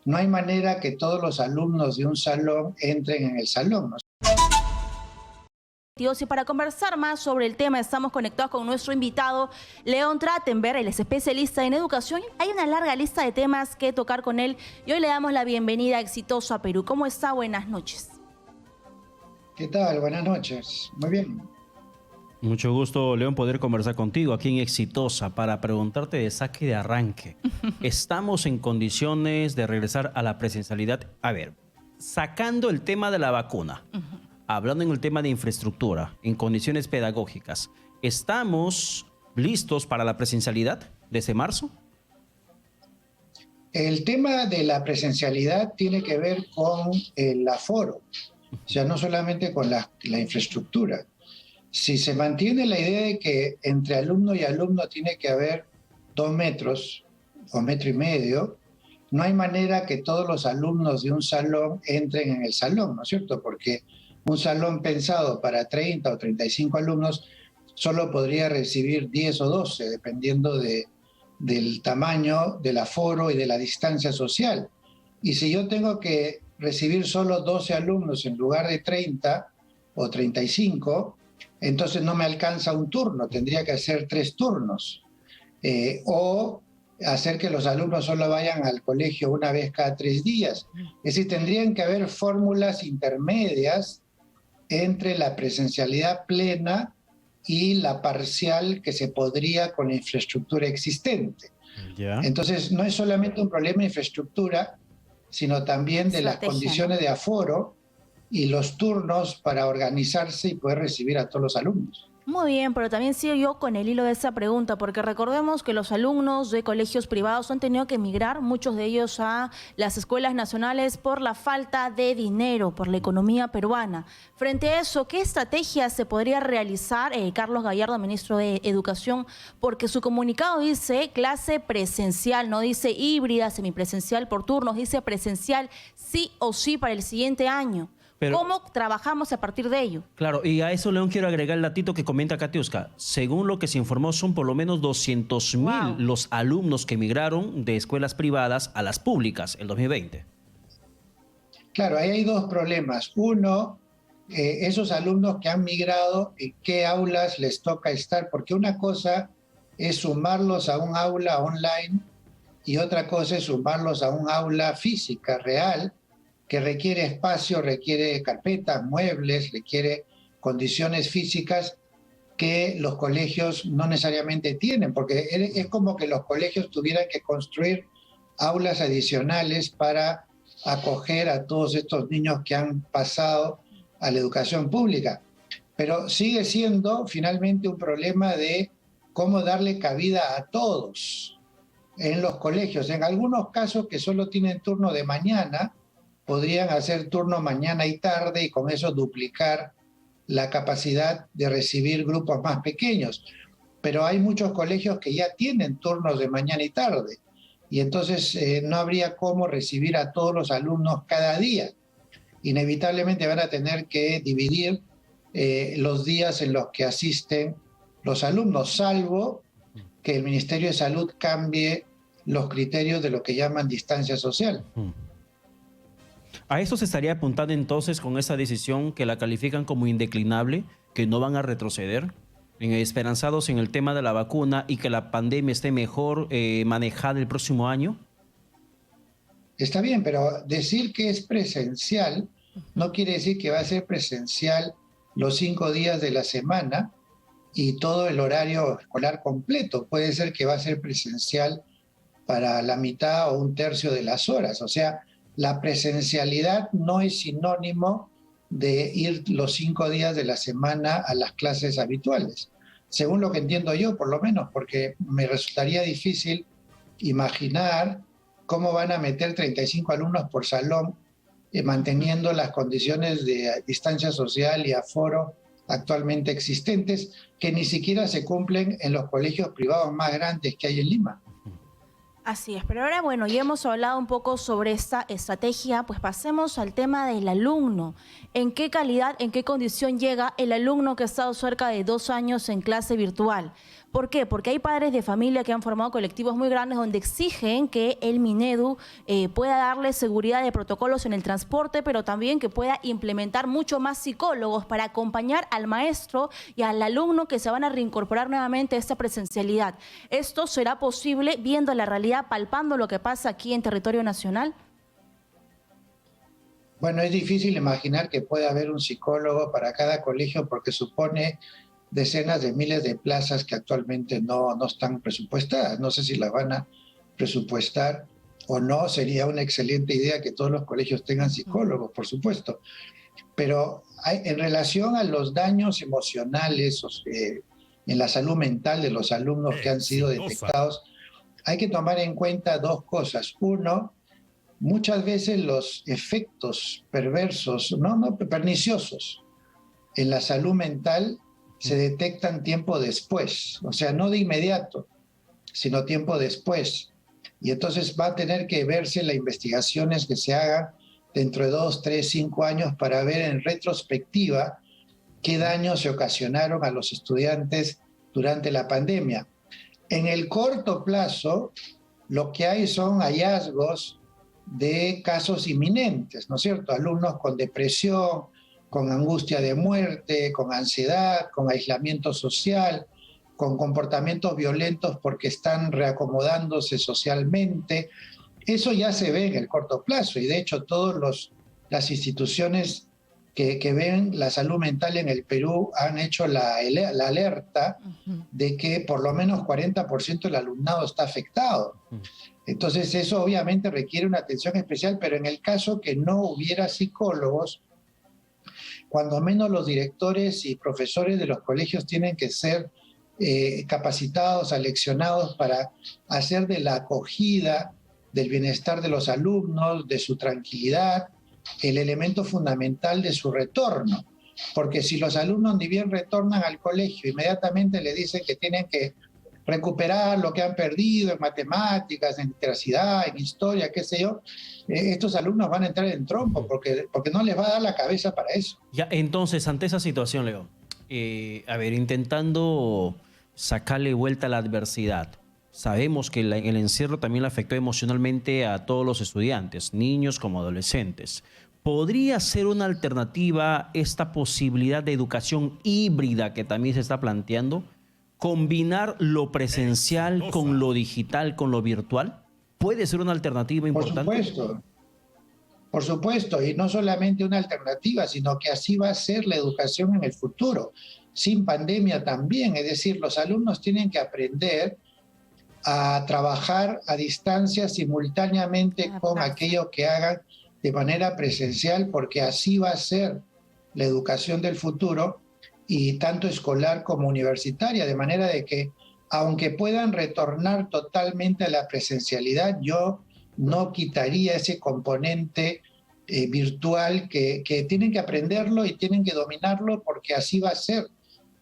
no hay manera que todos los alumnos de un salón entren en el salón, ¿no? Y para conversar más sobre el tema estamos conectados con nuestro invitado León Trachtenberg. Él es especialista en educación. Hay una larga lista de temas que tocar con él y hoy le damos la bienvenida a Exitoso a Perú. ¿Cómo está? Buenas noches. ¿Qué tal? Buenas noches. Muy bien. Mucho gusto, León, poder conversar contigo aquí en Exitosa para preguntarte de saque de arranque. ¿Estamos en condiciones de regresar a la presencialidad? A ver, sacando el tema de la vacuna, hablando en el tema de infraestructura, en condiciones pedagógicas, ¿estamos listos para la presencialidad desde marzo? El tema de la presencialidad tiene que ver con el aforo, o sea, no solamente con la infraestructura. Si se mantiene la idea de que entre alumno y alumno tiene que haber 2 metros o 1,5 metros, no hay manera que todos los alumnos de un salón entren en el salón, ¿no es cierto? Porque un salón pensado para 30 o 35 alumnos solo podría recibir 10 o 12, dependiendo del tamaño, del aforo y de la distancia social. Y si yo tengo que recibir solo 12 alumnos en lugar de 30 o 35, entonces no me alcanza un turno, tendría que hacer 3 turnos. O hacer que los alumnos solo vayan al colegio una vez cada 3 días. Es decir, tendrían que haber fórmulas intermedias entre la presencialidad plena y la parcial que se podría con la infraestructura existente. Entonces, no es solamente un problema de infraestructura, sino también de las condiciones de aforo y los turnos para organizarse y poder recibir a todos los alumnos. Muy bien, pero también sigo yo con el hilo de esa pregunta, porque recordemos que los alumnos de colegios privados han tenido que emigrar, muchos de ellos a las escuelas nacionales por la falta de dinero, por la economía peruana. Frente a eso, ¿qué estrategia se podría realizar, Carlos Gallardo, ministro de Educación? Porque su comunicado dice clase presencial, no dice híbrida, semipresencial por turnos, dice presencial sí o sí para el siguiente año. Pero, ¿cómo trabajamos a partir de ello? Claro, y a eso, León, quiero agregar el datito que comenta Katiuska. Según lo que se informó, son por lo menos 200.000 los alumnos que migraron de escuelas privadas a las públicas el 2020. Claro, ahí hay 2 problemas. Uno, esos alumnos que han migrado, ¿en qué aulas les toca estar? Porque una cosa es sumarlos a un aula online y otra cosa es sumarlos a un aula física, real, que requiere espacio, requiere carpetas, muebles, requiere condiciones físicas que los colegios no necesariamente tienen, porque es como que los colegios tuvieran que construir aulas adicionales para acoger a todos estos niños que han pasado a la educación pública. Pero sigue siendo finalmente un problema de cómo darle cabida a todos en los colegios. En algunos casos que solo tienen turno de mañana, podrían hacer turno mañana y tarde y con eso duplicar la capacidad de recibir grupos más pequeños. Pero hay muchos colegios que ya tienen turnos de mañana y tarde y entonces no habría cómo recibir a todos los alumnos cada día. Inevitablemente van a tener que dividir los días en los que asisten los alumnos, salvo que el Ministerio de Salud cambie los criterios de lo que llaman distancia social. ¿A eso se estaría apuntando entonces con esa decisión que la califican como indeclinable, que no van a retroceder, esperanzados en el tema de la vacuna y que la pandemia esté mejor manejada el próximo año? Está bien, pero decir que es presencial no quiere decir que va a ser presencial los 5 días de la semana y todo el horario escolar completo. Puede ser que va a ser presencial para la mitad o 1/3 de las horas. O sea, la presencialidad no es sinónimo de ir los 5 días de la semana a las clases habituales, según lo que entiendo yo, por lo menos, porque me resultaría difícil imaginar cómo van a meter 35 alumnos por salón manteniendo las condiciones de distancia social y aforo actualmente existentes, que ni siquiera se cumplen en los colegios privados más grandes que hay en Lima. Así es, pero ahora bueno, ya hemos hablado un poco sobre esta estrategia, pues pasemos al tema del alumno. ¿En qué calidad, en qué condición llega el alumno que ha estado cerca de 2 años en clase virtual? ¿Por qué? Porque hay padres de familia que han formado colectivos muy grandes donde exigen que el Minedu pueda darle seguridad de protocolos en el transporte, pero también que pueda implementar mucho más psicólogos para acompañar al maestro y al alumno que se van a reincorporar nuevamente a esta presencialidad. ¿Esto será posible viendo la realidad, palpando lo que pasa aquí en territorio nacional? Bueno, es difícil imaginar que pueda haber un psicólogo para cada colegio porque supone decenas de miles de plazas que actualmente no están presupuestadas. No sé si las van a presupuestar o no. Sería una excelente idea que todos los colegios tengan psicólogos, por supuesto. Pero en relación a los daños emocionales en la salud mental de los alumnos que han sido detectados, hay que tomar en cuenta dos cosas. Uno, muchas veces los efectos perversos, perniciosos en la salud mental se detectan tiempo después, o sea, no de inmediato, sino tiempo después. Y entonces va a tener que verse las investigaciones que se hagan dentro de 2, 3, 5 años para ver en retrospectiva qué daños se ocasionaron a los estudiantes durante la pandemia. En el corto plazo, lo que hay son hallazgos de casos inminentes, ¿no es cierto? Alumnos con depresión, con angustia de muerte, con ansiedad, con aislamiento social, con comportamientos violentos porque están reacomodándose socialmente. Eso ya se ve en el corto plazo y de hecho todas las instituciones que ven la salud mental en el Perú han hecho la alerta de que por lo menos 40% del alumnado está afectado. Entonces eso obviamente requiere una atención especial, pero en el caso que no hubiera psicólogos, cuando menos los directores y profesores de los colegios tienen que ser capacitados, aleccionados para hacer de la acogida, del bienestar de los alumnos, de su tranquilidad, el elemento fundamental de su retorno. Porque si los alumnos ni bien retornan al colegio, inmediatamente le dicen que tienen que recuperar lo que han perdido en matemáticas, en literacidad, en historia, qué sé yo, estos alumnos van a entrar en trompo porque no les va a dar la cabeza para eso. Ya, entonces, ante esa situación, Leo, intentando sacarle vuelta a la adversidad, sabemos que el encierro también le afectó emocionalmente a todos los estudiantes, niños como adolescentes. ¿Podría ser una alternativa esta posibilidad de educación híbrida que también se está planteando? ¿Combinar lo presencial con lo digital, con lo virtual? ¿Puede ser una alternativa importante? Por supuesto, y no solamente una alternativa, sino que así va a ser la educación en el futuro, sin pandemia también. Es decir, los alumnos tienen que aprender a trabajar a distancia simultáneamente con aquello que hagan de manera presencial, porque así va a ser la educación del futuro, y tanto escolar como universitaria, de manera de que aunque puedan retornar totalmente a la presencialidad, yo no quitaría ese componente virtual que tienen que aprenderlo y tienen que dominarlo, porque así va a ser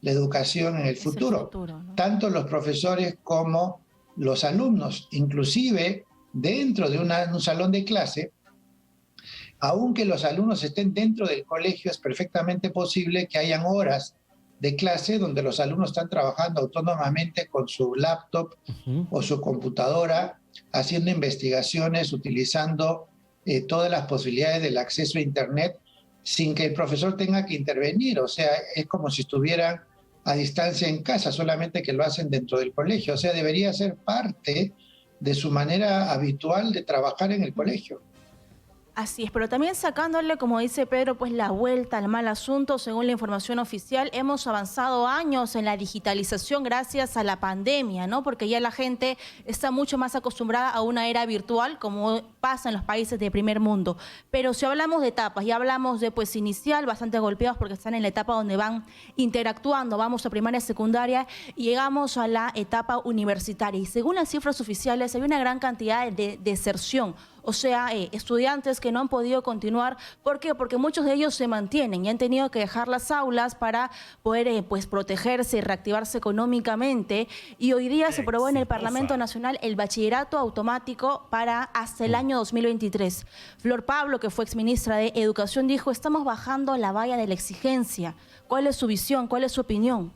la educación en el futuro, ¿no? Tanto los profesores como los alumnos, inclusive dentro de un salón de clase. Aunque los alumnos estén dentro del colegio, es perfectamente posible que hayan horas de clase donde los alumnos están trabajando autónomamente con su laptop o su computadora, haciendo investigaciones, utilizando todas las posibilidades del acceso a Internet sin que el profesor tenga que intervenir. O sea, es como si estuvieran a distancia en casa, solamente que lo hacen dentro del colegio. O sea, debería ser parte de su manera habitual de trabajar en el colegio. Así es, pero también sacándole, como dice Pedro, pues la vuelta al mal asunto. Según la información oficial, hemos avanzado años en la digitalización gracias a la pandemia, ¿no? Porque ya la gente está mucho más acostumbrada a una era virtual, como pasa en los países de primer mundo. Pero si hablamos de etapas, ya hablamos de pues inicial, bastante golpeados porque están en la etapa donde van interactuando, vamos a primaria, secundaria, y llegamos a la etapa universitaria. Y según las cifras oficiales, hay una gran cantidad de deserción. O sea, estudiantes que no han podido continuar. ¿Por qué? Porque muchos de ellos se mantienen y han tenido que dejar las aulas para poder pues, protegerse y reactivarse económicamente. Y hoy día se aprobó en el Parlamento Nacional el bachillerato automático para hasta el año 2023. Flor Pablo, que fue exministra de Educación, dijo: estamos bajando la valla de la exigencia. ¿Cuál es su visión? ¿Cuál es su opinión?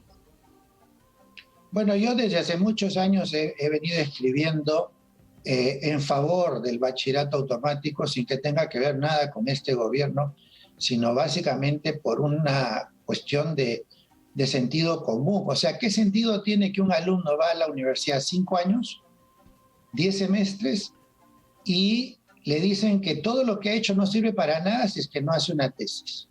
Bueno, yo desde hace muchos años he venido escribiendo en favor del bachillerato automático sin que tenga que ver nada con este gobierno, sino básicamente por una cuestión de sentido común. O sea, ¿qué sentido tiene que un alumno va a la universidad 5 años, 10 semestres, y le dicen que todo lo que ha hecho no sirve para nada si es que no hace una tesis?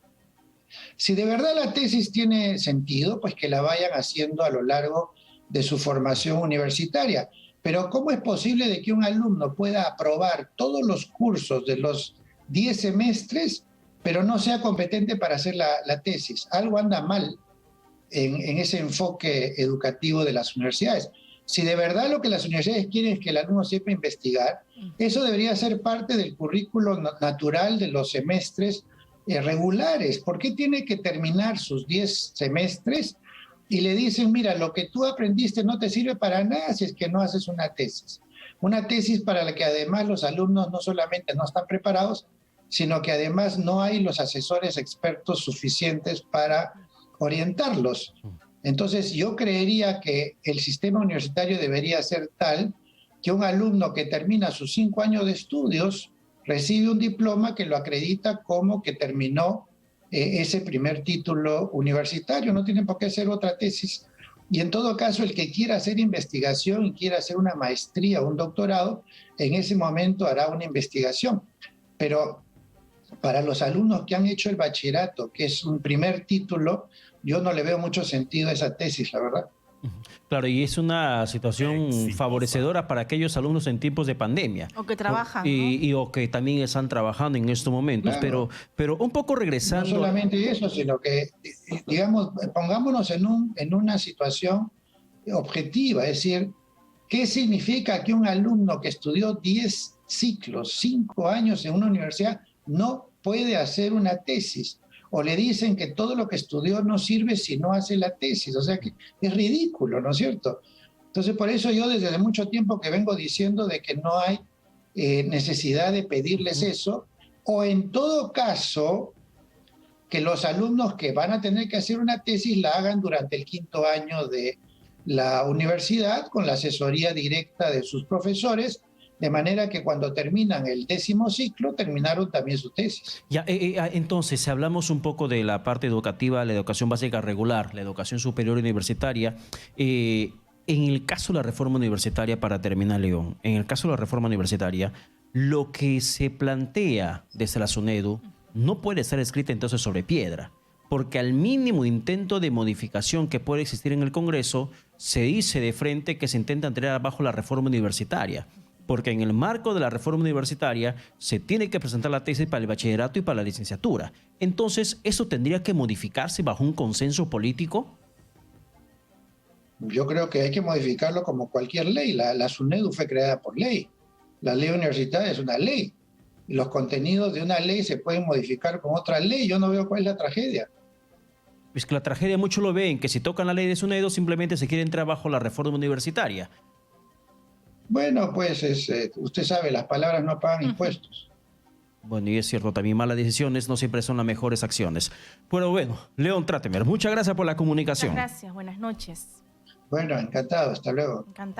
Si de verdad la tesis tiene sentido, pues que la vayan haciendo a lo largo de su formación universitaria. Pero ¿cómo es posible de que un alumno pueda aprobar todos los cursos de los 10 semestres, pero no sea competente para hacer la tesis? Algo anda mal en ese enfoque educativo de las universidades. Si de verdad lo que las universidades quieren es que el alumno sepa investigar, eso debería ser parte del currículo natural de los semestres regulares. ¿Por qué tiene que terminar sus 10 semestres y le dicen, mira, lo que tú aprendiste no te sirve para nada si es que no haces una tesis? Una tesis para la que además los alumnos no solamente no están preparados, sino que además no hay los asesores expertos suficientes para orientarlos. Entonces yo creería que el sistema universitario debería ser tal que un alumno que termina sus 5 años de estudios recibe un diploma que lo acredita como que terminó ese primer título universitario. No tiene por qué hacer otra tesis. Y en todo caso, el que quiera hacer investigación y quiera hacer una maestría o un doctorado, en ese momento hará una investigación. Pero para los alumnos que han hecho el bachillerato, que es un primer título, yo no le veo mucho sentido a esa tesis, la verdad. Claro, y es una situación favorecedora para aquellos alumnos en tiempos de pandemia. O que trabajan, o que también están trabajando en estos momentos. Claro. Pero un poco regresando... No solamente eso, sino que, digamos, pongámonos en una situación objetiva. Es decir, ¿qué significa que un alumno que estudió 10 ciclos, 5 años en una universidad, no puede hacer una tesis? O le dicen que todo lo que estudió no sirve si no hace la tesis. O sea que es ridículo, ¿no es cierto? Entonces, por eso yo desde mucho tiempo que vengo diciendo de que no hay necesidad de pedirles eso, o en todo caso, que los alumnos que van a tener que hacer una tesis la hagan durante el 5º año de la universidad con la asesoría directa de sus profesores, de manera que cuando terminan el 10º ciclo, terminaron también su tesis. Ya, entonces, si hablamos un poco de la parte educativa, la educación básica regular, la educación superior universitaria, en el caso de la reforma universitaria, para terminar, León, en el caso de la reforma universitaria, lo que se plantea desde la SUNEDU no puede ser escrito entonces sobre piedra, porque al mínimo intento de modificación que puede existir en el Congreso, se dice de frente que se intenta traer abajo la reforma universitaria. Porque en el marco de la reforma universitaria se tiene que presentar la tesis para el bachillerato y para la licenciatura. Entonces, ¿eso tendría que modificarse bajo un consenso político? Yo creo que hay que modificarlo como cualquier ley. La SUNEDU fue creada por ley. La ley universitaria es una ley. Y los contenidos de una ley se pueden modificar con otra ley. Yo no veo cuál es la tragedia. Es que la tragedia muchos lo ven, que si tocan la ley de SUNEDU simplemente se quiere entrar bajo la reforma universitaria. Bueno, pues usted sabe, las palabras no pagan impuestos. Bueno, y es cierto, también malas decisiones no siempre son las mejores acciones. Pero bueno, León Tráttemer, muchas gracias por la comunicación. Muchas gracias, buenas noches. Bueno, encantado, hasta luego. Encantado.